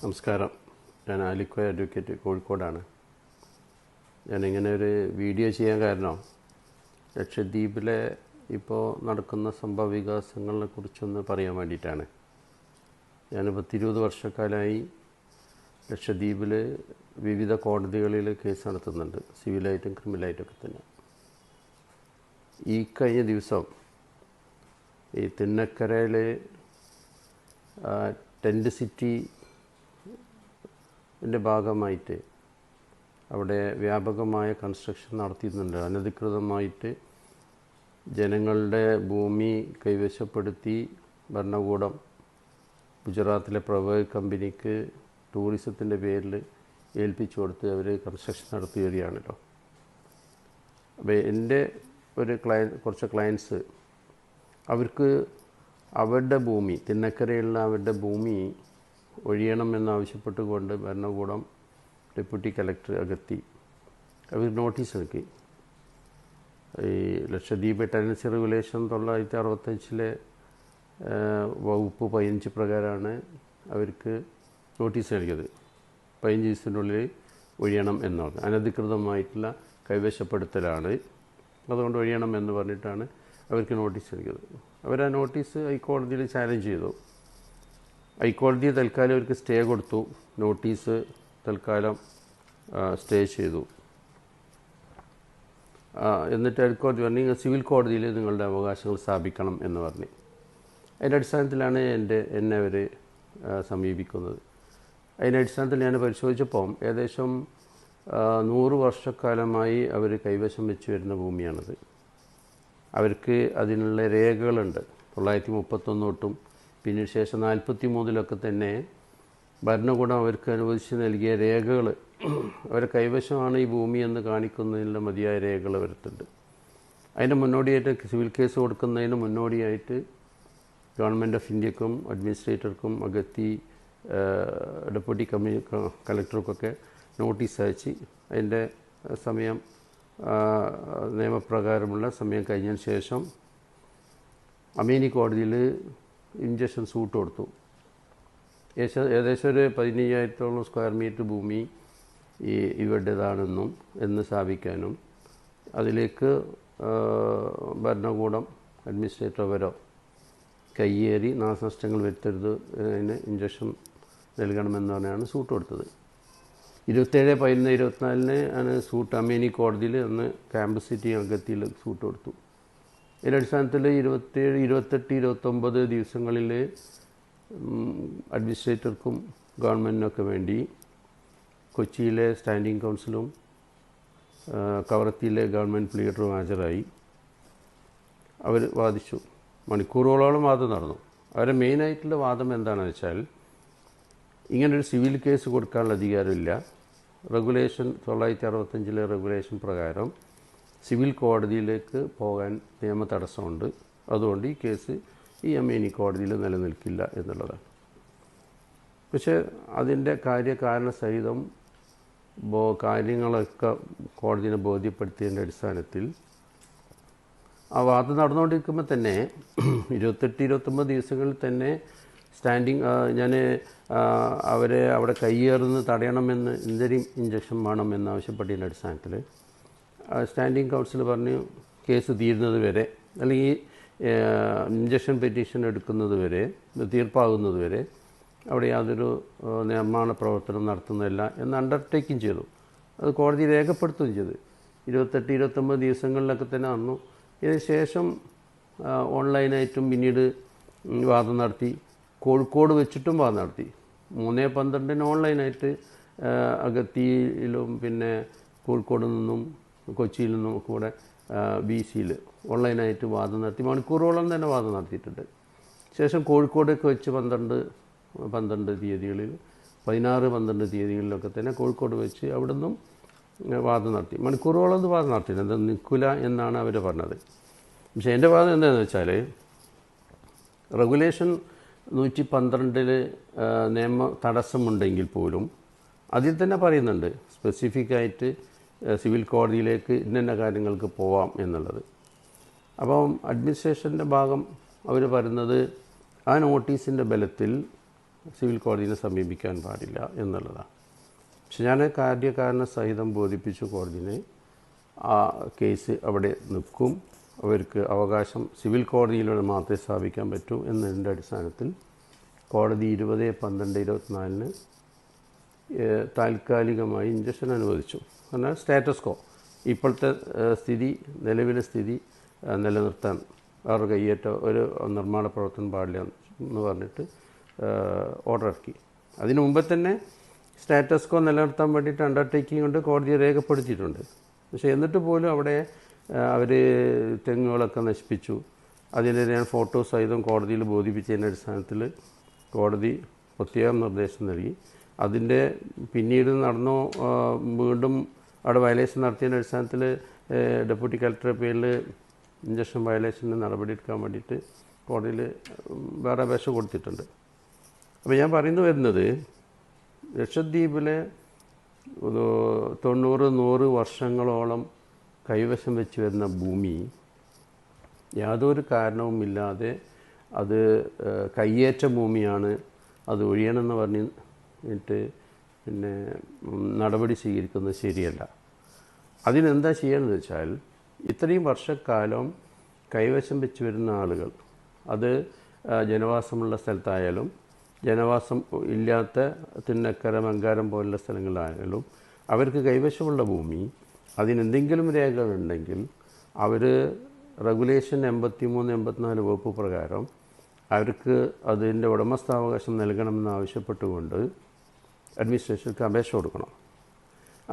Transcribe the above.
നമസ്കാരം. ഞാൻ ആലിക്കോയ അഡ്വക്കേറ്റ്, കോഴിക്കോടാണ്. ഞാനിങ്ങനെ ഒരു വീഡിയോ ചെയ്യാൻ കാരണം ലക്ഷദ്വീപിലെ ഇപ്പോൾ നടക്കുന്ന സംഭവ വികാസങ്ങളെ കുറിച്ചൊന്ന് പറയാൻ വേണ്ടിയിട്ടാണ്. ഞാനിപ്പോൾ 20 വർഷക്കാലമായി ലക്ഷദ്വീപിൽ വിവിധ കോടതികളിൽ കേസ് നടത്തുന്നുണ്ട്, സിവിലായിട്ടും ക്രിമിനലായിട്ടൊക്കെ തന്നെ. ഈ കഴിഞ്ഞ ദിവസം ഈ തിന്നക്കരയിൽ ടെൻറ്റ് സിറ്റി ഭാഗമായിട്ട് അവിടെ വ്യാപകമായ കൺസ്ട്രക്ഷൻ നടത്തിയിരുന്നുണ്ട്. അനധികൃതമായിട്ട് ജനങ്ങളുടെ ഭൂമി കൈവശപ്പെടുത്തി ഭരണകൂടം ഗുജറാത്തിലെ പ്രൈവേറ്റ് കമ്പനിക്ക് ടൂറിസത്തിൻ്റെ പേരിൽ ഏൽപ്പിച്ചു കൊടുത്ത് അവർ കൺസ്ട്രക്ഷൻ നടത്തി വരികയാണല്ലോ. അപ്പോൾ എൻ്റെ കുറച്ച് ക്ലയൻസ് അവർക്ക് അവരുടെ ഭൂമി, തിന്നക്കരയുള്ള അവരുടെ ഭൂമി ഒഴിയണമെന്നാവശ്യപ്പെട്ടുകൊണ്ട് ഭരണകൂടം ഡെപ്യൂട്ടി കലക്ടർ അഗത്തി അവർ നോട്ടീസ് ഇറക്കി. ഈ ലക്ഷദ്വീപ് ടെനൻസി റെഗുലേഷൻ 1965 വകുപ്പ് 15 പ്രകാരമാണ് അവർക്ക് നോട്ടീസ് നൽകിയത്. 15 ദിവസത്തിനുള്ളിൽ ഒഴിയണം എന്നാണ്. അനധികൃതമായിട്ടുള്ള കൈവശപ്പെടുത്തലാണ്, അതുകൊണ്ട് ഒഴിയണം എന്ന് പറഞ്ഞിട്ടാണ് അവർക്ക് നോട്ടീസ് നൽകിയത്. അവർ ആ നോട്ടീസ് ഹൈക്കോടതിയിൽ ചാലഞ്ച് ചെയ്തു. ഹൈക്കോടതി തൽക്കാലം അവർക്ക് സ്റ്റേ കൊടുത്തു, നോട്ടീസ് തൽക്കാലം സ്റ്റേ ചെയ്തു. എന്നിട്ട് ഹൈക്കോടതി പറഞ്ഞു സിവിൽ കോടതിയിൽ നിങ്ങളുടെ അവകാശങ്ങൾ സ്ഥാപിക്കണം എന്ന് പറഞ്ഞു. അതിൻ്റെ അടിസ്ഥാനത്തിലാണ് എന്നെ അവർ സമീപിക്കുന്നത്. അതിൻ്റെ അടിസ്ഥാനത്തിൽ ഞാൻ പരിശോധിച്ചപ്പോൾ ഏകദേശം 100 വർഷക്കാലമായി അവർ കൈവശം വെച്ച് വരുന്ന ഭൂമിയാണത്. അവർക്ക് അതിനുള്ള രേഖകളുണ്ട്. 1931 തൊട്ടും പിന്നീട് ശേഷം 43 തന്നെ ഭരണകൂടം അവർക്ക് അനുവദിച്ച് നൽകിയ രേഖകൾ, അവരെ കൈവശമാണ് ഈ ഭൂമി എന്ന് കാണിക്കുന്നതിനുള്ള മതിയായ രേഖകൾ വരുത്തുന്നുണ്ട്. അതിന് മുന്നോടിയായിട്ട് സിവിൽ കേസ് കൊടുക്കുന്നതിന് മുന്നോടിയായിട്ട് ഗവൺമെൻറ് ഓഫ് ഇന്ത്യക്കും അഡ്മിനിസ്ട്രേറ്റർക്കും അഗത്തി ഡെപ്യൂട്ടി കലക്ടർക്കൊക്കെ നോട്ടീസ് അയച്ച് അതിൻ്റെ സമയം നിയമപ്രകാരമുള്ള സമയം കഴിഞ്ഞതിന് ശേഷം അമേനി കോടതിയിൽ ഇൻജക്ഷൻ സൂട്ട് കൊടുത്തു. ഏകദേശം ഒരു 15,000 സ്ക്വയർ മീറ്റർ ഭൂമി ഇവരുടേതാണെന്നും എന്ന് സ്ഥാപിക്കാനും അതിലേക്ക് ഭരണകൂടം അഡ്മിനിസ്ട്രേറ്റർ അവരോ കയ്യേറി നാശനഷ്ടങ്ങൾ വരുത്തരുത്, അതിന് ഇൻജക്ഷൻ നൽകണമെന്ന് പറഞ്ഞാണ് സൂട്ട് കൊടുത്തത്. 27/11/24 ആണ് സൂട്ട് അമേനി കോടതിയിൽ അന്ന് ക്യാമ്പ് സിറ്റി അഗത്തിയിൽ സൂട്ട് കൊടുത്തു. ഇതിൻ്റെ അടിസ്ഥാനത്തിൽ 27, 28, 29 ദിവസങ്ങളിൽ അഡ്മിനിസ്ട്രേറ്റർക്കും ഗവൺമെൻറ്റിനൊക്കെ വേണ്ടി കൊച്ചിയിലെ സ്റ്റാൻഡിംഗ് കൗൺസിലും കവറത്തിയിലെ ഗവൺമെൻറ് പ്ലീഡറും ഹാജരായി. അവർ വാദിച്ചു. മണിക്കൂറുകളോളം വാദം നടന്നു. അവരുടെ മെയിനായിട്ടുള്ള വാദം എന്താണെന്ന് വെച്ചാൽ, ഇങ്ങനൊരു സിവിൽ കേസ് കൊടുക്കാനുള്ള അധികാരമില്ല. റെഗുലേഷൻ 1965 റെഗുലേഷൻ പ്രകാരം സിവിൽ കോടതിയിലേക്ക് പോകാൻ നിയമ തടസ്സമുണ്ട്. അതുകൊണ്ട് ഈ കേസ് ഈ അമേനി കോടതിയിൽ നിലനിൽക്കില്ല എന്നുള്ളതാണ്. പക്ഷേ അതിൻ്റെ കാര്യകാരണ സഹിതം കാര്യങ്ങളൊക്കെ കോടതിയെ ബോധ്യപ്പെടുത്തിയതിൻ്റെ അടിസ്ഥാനത്തിൽ ആ വാദം നടന്നുകൊണ്ടിരിക്കുമ്പോൾ തന്നെ 28-29 ദിവസങ്ങളിൽ തന്നെ ഞാൻ അവരെ അവിടെ കയ്യേറുന്നത് തടയണമെന്ന് ഇൻറ്ററിം ഇൻജക്ഷൻ വേണമെന്നാവശ്യപ്പെട്ടതിൻ്റെ അടിസ്ഥാനത്തിൽ സ്റ്റാൻഡിംഗ് കൗൺസിൽ പറഞ്ഞു കേസ് തീരുന്നത് വരെ, അല്ലെങ്കിൽ ഇൻജക്ഷൻ പെറ്റീഷൻ എടുക്കുന്നത് വരെ, തീർപ്പാകുന്നത് വരെ അവിടെ യാതൊരു നിർമ്മാണ പ്രവർത്തനം നടത്തുന്നില്ല എന്ന് അണ്ടർടേക്കിങ് ചെയ്തു. അത് കോടതി രേഖപ്പെടുത്തുകയും ചെയ്തു. 28-29 ദിവസങ്ങളിലൊക്കെ തന്നെ വന്നു. ഇതിന് ശേഷം ഓൺലൈനായിട്ടും പിന്നീട് വാദം നടത്തി. കോഴിക്കോട് വെച്ചിട്ടും വാദം നടത്തി. 3/12 ഓൺലൈനായിട്ട് അഗത്തിയിലും പിന്നെ കോഴിക്കോട് നിന്നും കൊച്ചിയിൽ നിന്നും കൂടെ BCയിൽ ഓൺലൈനായിട്ട് വാദം നടത്തി. മണിക്കൂറോളം തന്നെ വാദം നടത്തിയിട്ടുണ്ട്. ശേഷം കോഴിക്കോടൊക്കെ വെച്ച് 12 തീയതികളിൽ 16-12 തീയതികളിലൊക്കെ തന്നെ കോഴിക്കോട് വെച്ച് അവിടെ നിന്നും വാദം നടത്തി. മണിക്കൂറോളം വാദം നടത്തിയിട്ടുണ്ട്. അത് നിൽക്കില്ല എന്നാണ് അവർ പറഞ്ഞത്. പക്ഷേ എൻ്റെ വാദം എന്താണെന്ന് വെച്ചാൽ, റെഗുലേഷൻ 112 നിയമ തടസ്സമുണ്ടെങ്കിൽ പോലും അതിൽ തന്നെ പറയുന്നുണ്ട് സ്പെസിഫിക്കായിട്ട് സിവിൽ കോടതിയിലേക്ക് ഇന്ന കാര്യങ്ങൾക്ക് പോവാം എന്നുള്ളത്. അപ്പം അഡ്മിനിസ്ട്രേഷൻ്റെ ഭാഗം അവർ പറയുന്നത് ആ നോട്ടീസിൻ്റെ ബലത്തിൽ സിവിൽ കോടതിയെ സമീപിക്കാൻ പാടില്ല എന്നുള്ളതാണ്. പക്ഷെ ഞാൻ കാര്യകാരണ സഹിതം ബോധിപ്പിച്ചു കോടതിനെ ആ കേസ് അവിടെ നിൽക്കും, അവർക്ക് അവകാശം സിവിൽ കോടതിയിലൂടെ മാത്രമേ സ്ഥാപിക്കാൻ പറ്റൂ എന്നതിൻ്റെ അടിസ്ഥാനത്തിൽ കോടതി 20/12/24 താൽക്കാലികമായി ഇഞ്ചക്ഷൻ അനുവദിച്ചു. എന്നാൽ സ്റ്റാറ്റസ് കോ ഇപ്പോഴത്തെ സ്ഥിതി, നിലവിലെ സ്ഥിതി നിലനിർത്താൻ അവർ കയ്യേറ്റ ഒരു നിർമ്മാണ പ്രവർത്തനം പാടില്ല എന്ന് പറഞ്ഞിട്ട് ഓർഡർ ഇറക്കി. അതിനു മുമ്പ് തന്നെ സ്റ്റാറ്റസ് കോ നിലനിർത്താൻ വേണ്ടിയിട്ട് അണ്ടർടേക്കിംഗ് കൊണ്ട് കോടതിയെ രേഖപ്പെടുത്തിയിട്ടുണ്ട്. പക്ഷേ എന്നിട്ട് പോലും അവിടെ അവർ തെങ്ങുകളൊക്കെ നശിപ്പിച്ചു. അതിന് ഞാൻ ഫോട്ടോ സഹിതം കോടതിയിൽ ബോധിപ്പിച്ചതിൻ്റെ അടിസ്ഥാനത്തിൽ കോടതി പ്രത്യേകം നിർദ്ദേശം നൽകി. അതിൻ്റെ പിന്നീട് നടന്നു വീണ്ടും അവിടെ വയലേഷൻ നടത്തിയതിൻ്റെ അടിസ്ഥാനത്തിൽ ഡെപ്യൂട്ടി കളക്ടറുടെ പേരിൽ ഇഞ്ചക്ഷൻ വയലേഷന് നടപടി എടുക്കാൻ വേണ്ടിയിട്ട് കോടതിയിൽ വേറെ അപേക്ഷ കൊടുത്തിട്ടുണ്ട്. അപ്പോൾ ഞാൻ പറയുന്നു വരുന്നത്, ലക്ഷദ്വീപിലെ 90-100 വർഷങ്ങളോളം കൈവശം വെച്ച് വരുന്ന ഭൂമി യാതൊരു കാരണവുമില്ലാതെ അത് കയ്യേറ്റ ഭൂമിയാണ്, അത് ഒഴിയണമെന്ന് പറഞ്ഞിട്ട് പിന്നെ നടപടി സ്വീകരിക്കുന്നത് ശരിയല്ല. അതിനെന്താ ചെയ്യണമെന്ന് വെച്ചാൽ, ഇത്രയും വർഷക്കാലം കൈവശം വെച്ച് വരുന്ന ആളുകൾ, അത് ജനവാസമുള്ള സ്ഥലത്തായാലും ജനവാസം ഇല്ലാത്ത തിന്നക്കര മങ്കാരം പോലുള്ള സ്ഥലങ്ങളിലായാലും അവർക്ക് കൈവശമുള്ള ഭൂമി അതിനെന്തെങ്കിലും രേഖകളുണ്ടെങ്കിൽ അവർ റെഗുലേഷൻ 83-84 വകുപ്പ് പ്രകാരം അവർക്ക് അതിൻ്റെ ഉടമസ്ഥാവകാശം നൽകണമെന്ന് ആവശ്യപ്പെട്ടുകൊണ്ട് അഡ്മിനിസ്ട്രേഷർക്ക് അപേക്ഷ കൊടുക്കണം.